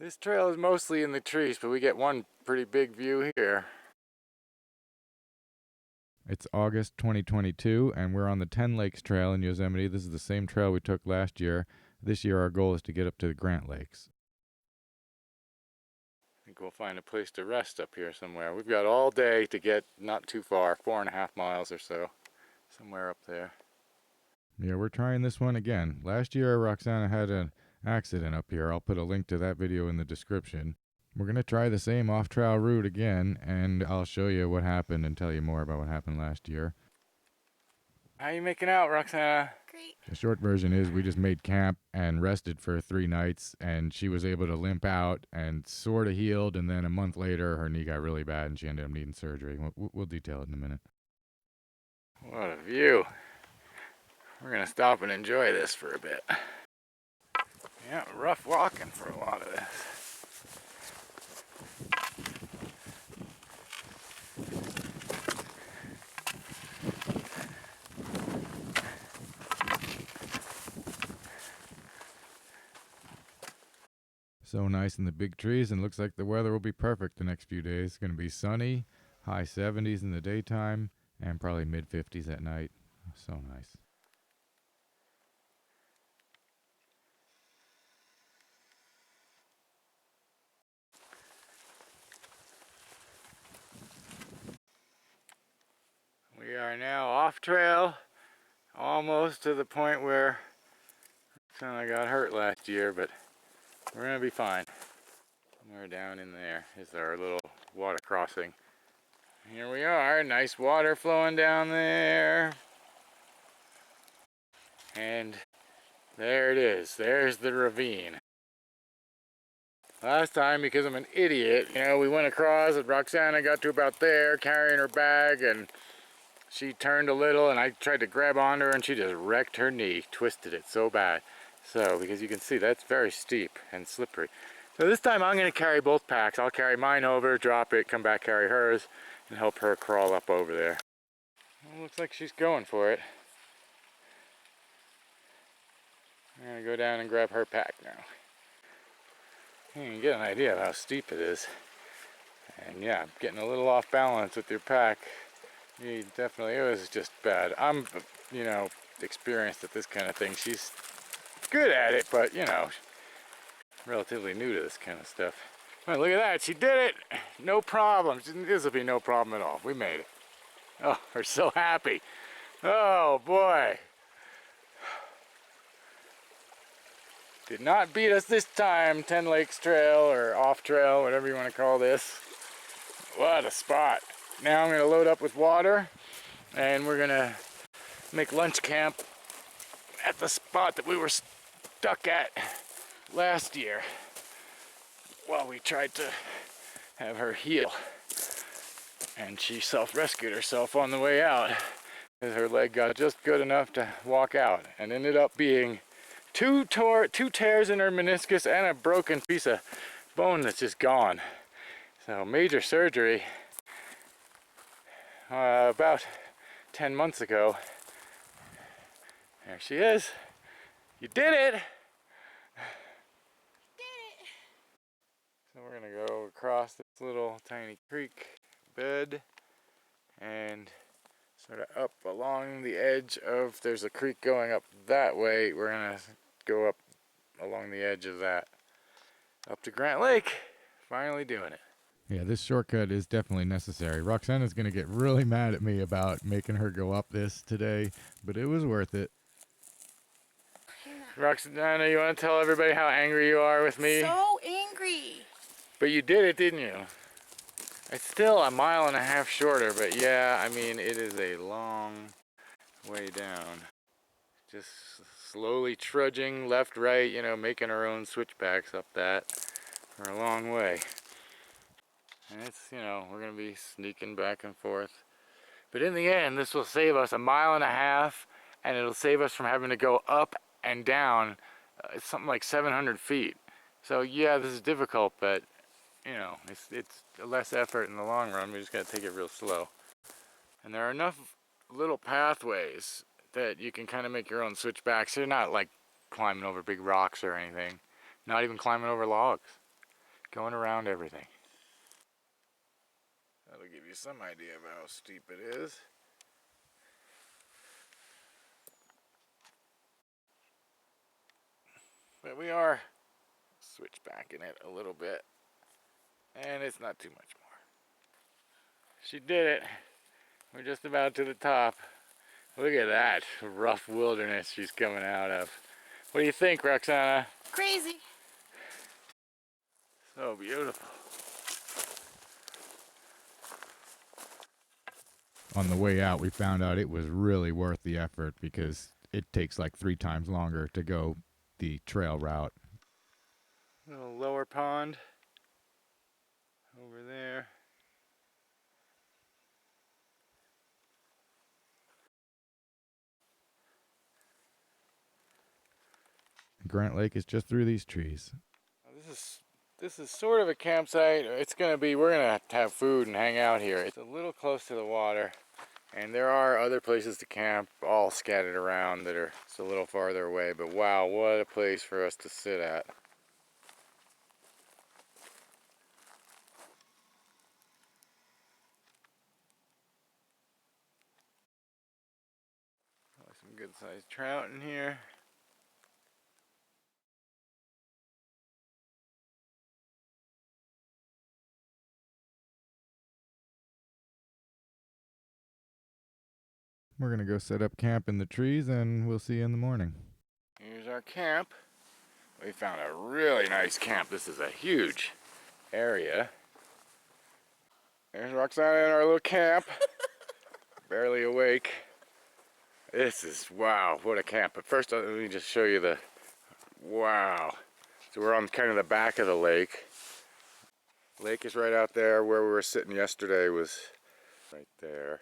This trail is mostly in the trees, but we get one pretty big view here. It's August 2022, and we're on the 10 Lakes Trail in Yosemite. This is the same trail we took last year. This year our goal is to get up to the Grant Lakes. I think we'll find a place to rest up here somewhere. We've got all day to get not too far, 4.5 miles or so, somewhere up there. Yeah, we're trying this one again. Last year Roxana had an accident up here. I'll put a link to that video in the description. We're going to try the same off-trail route again, and I'll show you what happened and tell you more about what happened last year. How you making out, Roxana? Great. The short version is we just made camp and rested for 3 nights, and she was able to limp out and sort of healed, and then a month later her knee got really bad and she ended up needing surgery. We'll detail it in a minute. What a view. We're going to stop and enjoy this for a bit. Yeah, rough walking for a lot of this. So nice in the big trees, and looks like the weather will be perfect the next few days. It's going to be sunny, high 70s in the daytime, and probably mid 50s at night. So nice. We are now off trail, almost to the point where I got hurt last year, but we're going to be fine. Somewhere down in there is our little water crossing. Here we are, nice water flowing down there. And there it is, there's the ravine. Last time, because I'm an idiot, we went across and Roxana got to about there carrying her bag, and she turned a little and I tried to grab onto her and she just wrecked her knee, twisted it so bad. So, because you can see that's very steep and slippery. So this time I'm going to carry both packs. I'll carry mine over, drop it, come back, carry hers, and help her crawl up over there. Well, looks like she's going for it. I'm going to go down and grab her pack now. You can get an idea of how steep it is. And yeah, getting a little off balance with your pack. You definitely, it was just bad. I'm, experienced at this kind of thing. She's good at it, but, relatively new to this kind of stuff. Oh, look at that, she did it! No problem. This will be no problem at all. We made it. Oh, we're so happy. Oh, boy. Did not beat us this time, 10 Lakes Trail or off trail, whatever you want to call this. What a spot. Now I'm going to load up with water and we're going to make lunch camp at the spot that we were stuck at last year while we tried to have her heal. And she self-rescued herself on the way out because her leg got just good enough to walk out, and ended up being two tears in her meniscus and a broken piece of bone that's just gone. So major surgery about 10 months ago. There she is. You did it! So we're gonna go across this little tiny creek bed and sort of up along the edge of, there's a creek going up that way. We're gonna go up along the edge of that up to Grant Lake. Finally doing it. Yeah, this shortcut is definitely necessary. Roxana's gonna get really mad at me about making her go up this today, but it was worth it. Roxana, you want to tell everybody how angry you are with me? So angry. But you did it, didn't you? It's still 1.5 miles shorter, but yeah, I mean, it is a long way down. Just slowly trudging left, right, making our own switchbacks up that for a long way. And it's, we're going to be sneaking back and forth. But in the end, this will save us 1.5 miles, and it'll save us from having to go up and down. It's something like 700 feet. So yeah, this is difficult, but it's less effort in the long run. We just got to take it real slow. And there are enough little pathways that you can kind of make your own switchbacks. So you're not like climbing over big rocks or anything. Not even climbing over logs. going around everything. That'll give you some idea of how steep it is. But we are switchbacking it a little bit. And it's not too much more. She did it. We're just about to the top. Look at that rough wilderness she's coming out of. What do you think, Roxana? Crazy. So beautiful. On the way out, we found out it was really worth the effort because it takes like 3 times longer to go the trail route. Little lower pond over there. Grant Lake is just through these trees. This is sort of a campsite. We're gonna have food and hang out here. It's a little close to the water, and there are other places to camp all scattered around that are just a little farther away, but wow, what a place for us to sit at. Some good sized trout in here. We're gonna go set up camp in the trees and we'll see you in the morning. Here's our camp. We found a really nice camp. This is a huge area. There's Roxana in our little camp. Barely awake. This is, wow, what a camp. But first, let me just show you wow. So we're on kind of the back of the lake. Lake is right out there. Where we were sitting yesterday was right there.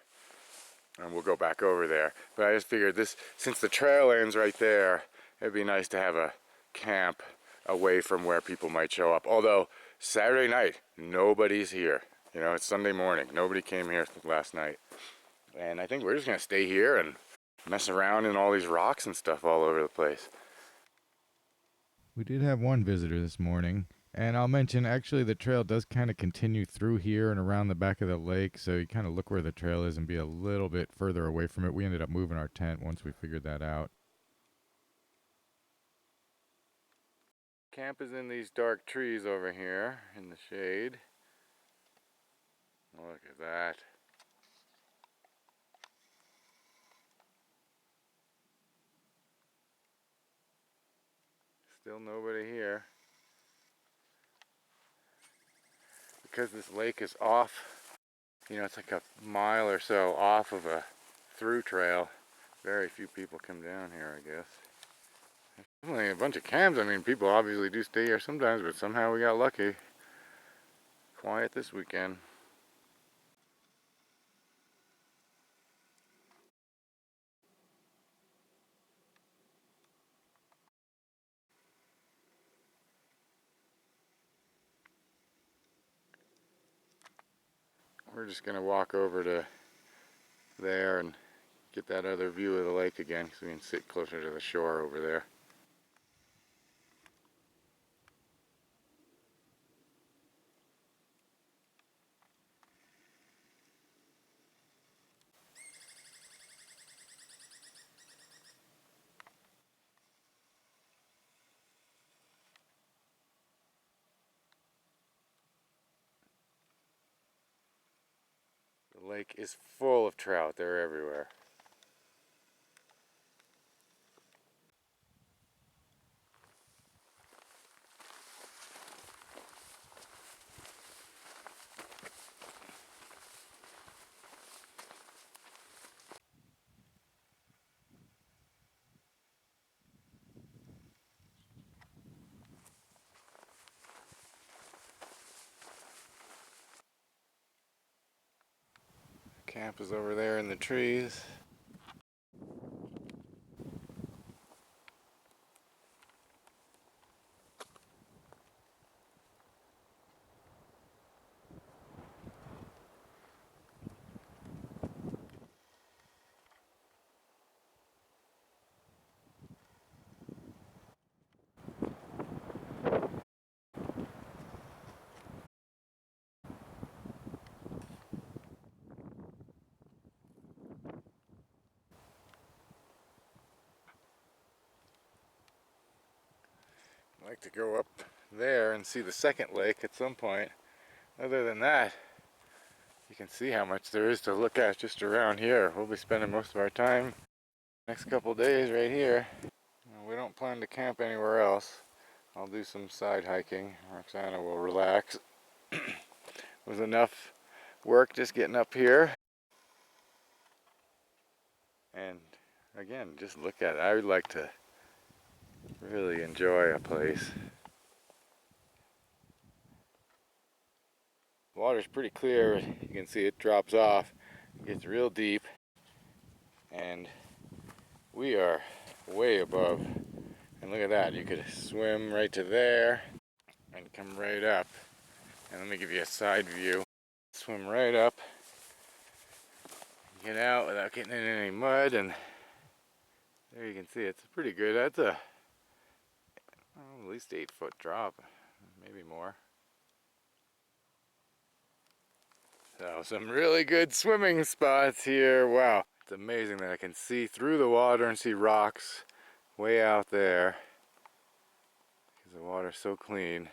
And we'll go back over there. But I just figured since the trail ends right there, it'd be nice to have a camp away from where people might show up. Although, Saturday night, nobody's here. You know, it's Sunday morning. Nobody came here last night. And I think we're just gonna stay here and mess around in all these rocks and stuff all over the place. We did have one visitor this morning. And I'll mention, actually, the trail does kind of continue through here and around the back of the lake, so you kind of look where the trail is and be a little bit further away from it. We ended up moving our tent once we figured that out. Camp is in these dark trees over here in the shade. Look at that. Still nobody here. Because this lake is off, you know, it's like a mile or so off of a through trail. Very few people come down here, I guess. There's only a bunch of camps. I mean, people obviously do stay here sometimes, but somehow we got lucky. Quiet this weekend. We're just gonna walk over to there and get that other view of the lake again, so we can sit closer to the shore over there. The lake is full of trout. They're everywhere. Camp is over there in the trees. I'd like to go up there and see the second lake at some point. Other than that, you can see how much there is to look at just around here. We'll be spending most of our time next couple days right here. We don't plan to camp anywhere else. I'll do some side hiking. Roxana will relax. It was enough work just getting up here. And again, just look at it. I would like to really enjoy a place. Water's pretty clear. You can see it drops off. It gets real deep. And we are way above. And look at that. You could swim right to there and come right up. And let me give you a side view. Swim right up. Get out without getting in any mud, and there you can see it's pretty good. That's a at least 8-foot drop, maybe more. So some really good swimming spots here. Wow, it's amazing that I can see through the water and see rocks way out there because the water's so clean.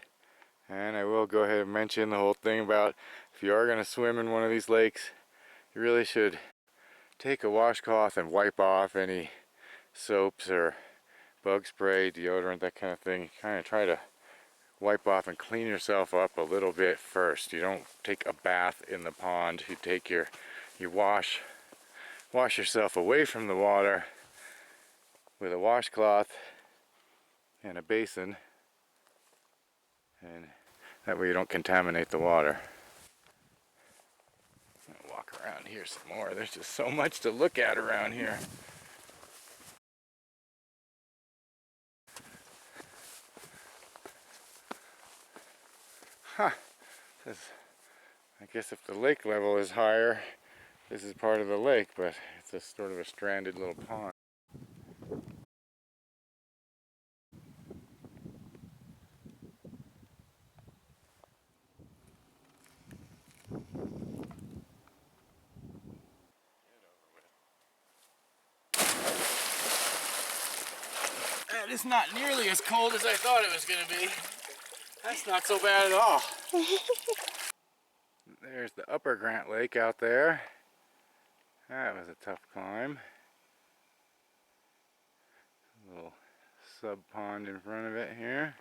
And I will go ahead and mention the whole thing about if you are going to swim in one of these lakes, you really should take a washcloth and wipe off any soaps or bug spray, deodorant, that kind of thing. Kind of try to wipe off and clean yourself up a little bit first. You don't take a bath in the pond. You wash yourself away from the water with a washcloth and a basin, and that way you don't contaminate the water. I'll walk around here some more. There's just so much to look at around here. Huh. I guess if the lake level is higher, this is part of the lake, but it's a sort of a stranded little pond. That is not nearly as cold as I thought it was going to be. That's not so bad at all. There's the upper Grant Lake out there. That was a tough climb. A little sub pond in front of it here.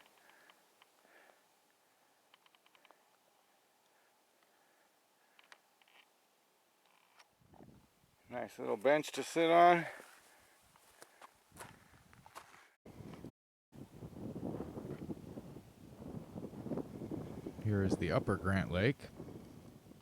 Nice little bench to sit on. Here is the upper Grant Lake.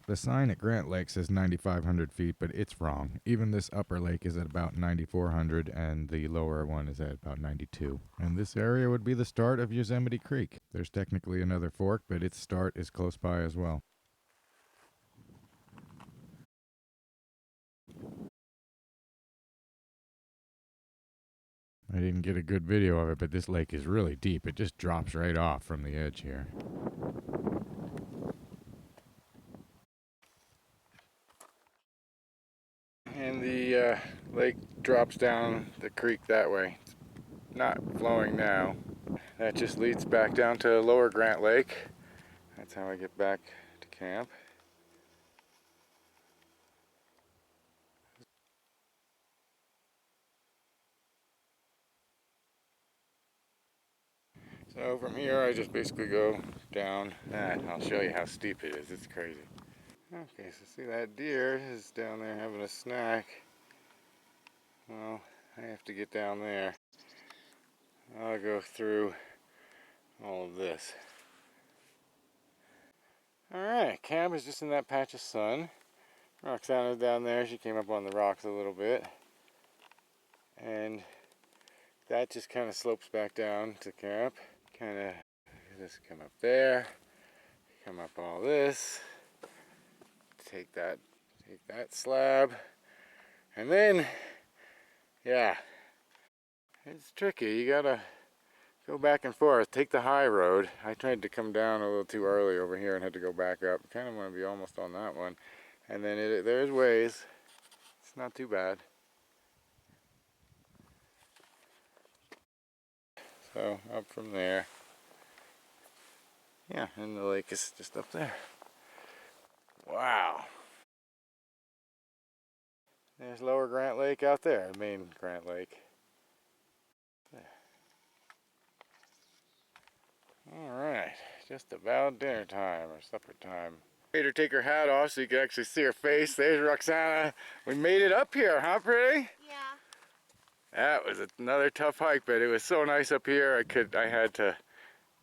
The sign at Grant Lake says 9,500 feet, but it's wrong. Even this upper lake is at about 9,400, and the lower one is at about 92. And this area would be the start of Yosemite Creek. There's technically another fork, but its start is close by as well. I didn't get a good video of it, but this lake is really deep. It just drops right off from the edge here. And the lake drops down the creek that way. It's not flowing now. That just leads back down to Lower Grant Lake. That's how I get back to camp. So from here I just basically go down that. I'll show you how steep it is. It's crazy. Okay, so see that deer is down there having a snack. Well, I have to get down there. I'll go through all of this. Alright, camp is just in that patch of sun. Roxana's down there. She came up on the rocks a little bit. And that just kind of slopes back down to camp. Kind of just come up there, come up all this, take that slab, and then, yeah, it's tricky. You gotta go back and forth. Take the high road. I tried to come down a little too early over here and had to go back up. Kind of want to be almost on that one, and then there's ways. It's not too bad. So up from there. Yeah, and the lake is just up there. Wow. There's Lower Grant Lake out there, main Grant Lake. There. Alright, just about dinner time or supper time. Made her take her hat off so you can actually see her face. There's Roxana. We made it up here, huh, pretty? Yeah. That was another tough hike, but it was so nice up here. I had to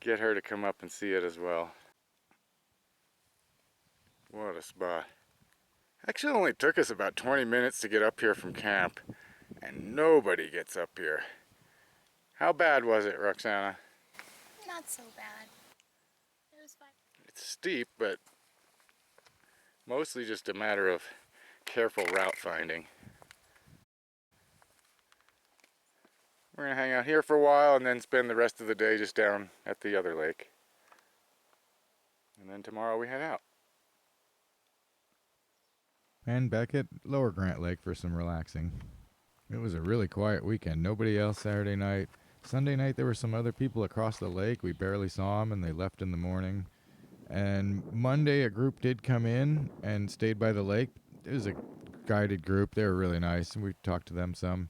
get her to come up and see it as well. What a spot. Actually, it only took us about 20 minutes to get up here from camp, and nobody gets up here. How bad was it, Roxana? Not so bad. It was fine. It's steep, but mostly just a matter of careful route finding. We're gonna hang out here for a while and then spend the rest of the day just down at the other lake. And then tomorrow we head out. And back at Lower Grant Lake for some relaxing. It was a really quiet weekend. Nobody else Saturday night. Sunday night there were some other people across the lake. We barely saw them and they left in the morning. And Monday a group did come in and stayed by the lake. It was a guided group. They were really nice and we talked to them some.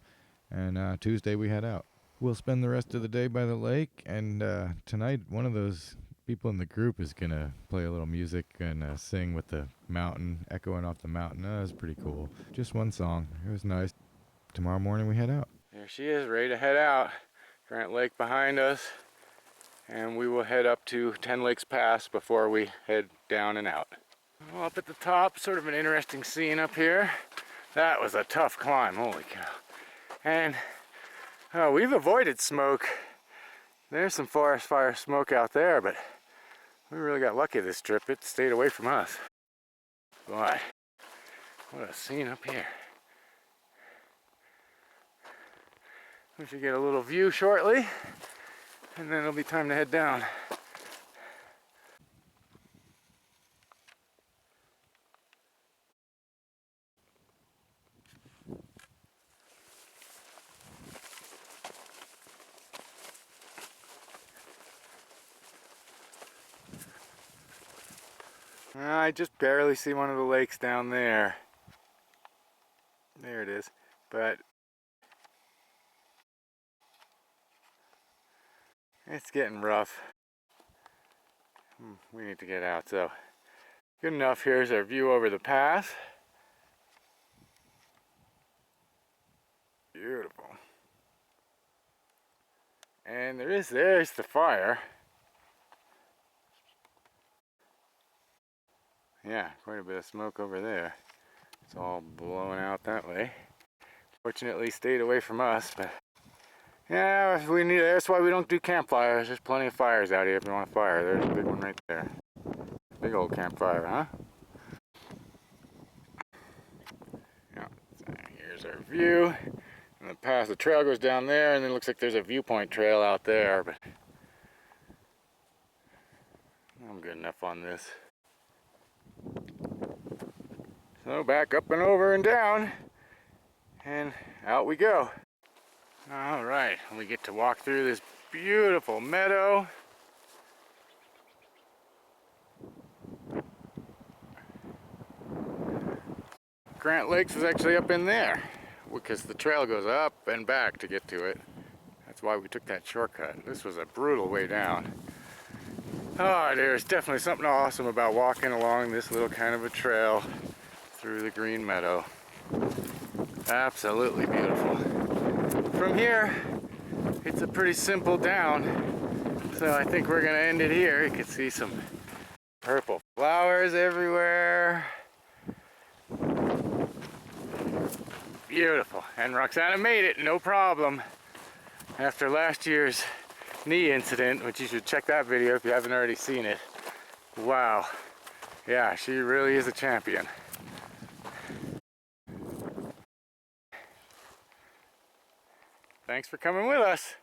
And Tuesday we head out. We'll spend the rest of the day by the lake, and tonight one of those people in the group is going to play a little music and sing with the mountain, echoing off the mountain. That was pretty cool. Just one song. It was nice. Tomorrow morning we head out. There she is, ready to head out. Grant Lake behind us, and we will head up to 10 Lakes Pass before we head down and out. Well, up at the top, sort of an interesting scene up here. That was a tough climb, holy cow. And we've avoided smoke. There's some forest fire smoke out there, but we really got lucky this trip. It stayed away from us. Boy, what a scene up here. We should get a little view shortly, and then it'll be time to head down. I just barely see one of the lakes down there. There it is. But it's getting rough. We need to get out, so good enough. Here's our view over the pass. Beautiful. And there's the fire. Yeah, quite a bit of smoke over there. It's all blowing out that way. Fortunately stayed away from us, but yeah, if we need it. That's why we don't do campfires. There's plenty of fires out here if you want a fire. There's a big one right there. Big old campfire, huh? Yeah, so here's our view. And the path, the trail goes down there, and then it looks like there's a viewpoint trail out there, but I'm good enough on this. So back up and over and down, and out we go. All right, we get to walk through this beautiful meadow. Grant Lakes is actually up in there, because the trail goes up and back to get to it. That's why we took that shortcut. This was a brutal way down. Oh, there's definitely something awesome about walking along this little kind of a trail through the green meadow. Absolutely beautiful. From here, it's a pretty simple down, so I think we're gonna end it here. You can see some purple flowers everywhere. Beautiful. And Roxana made it, no problem. After last year's knee incident, which you should check that video if you haven't already seen it. Wow. Yeah, she really is a champion. Thanks for coming with us.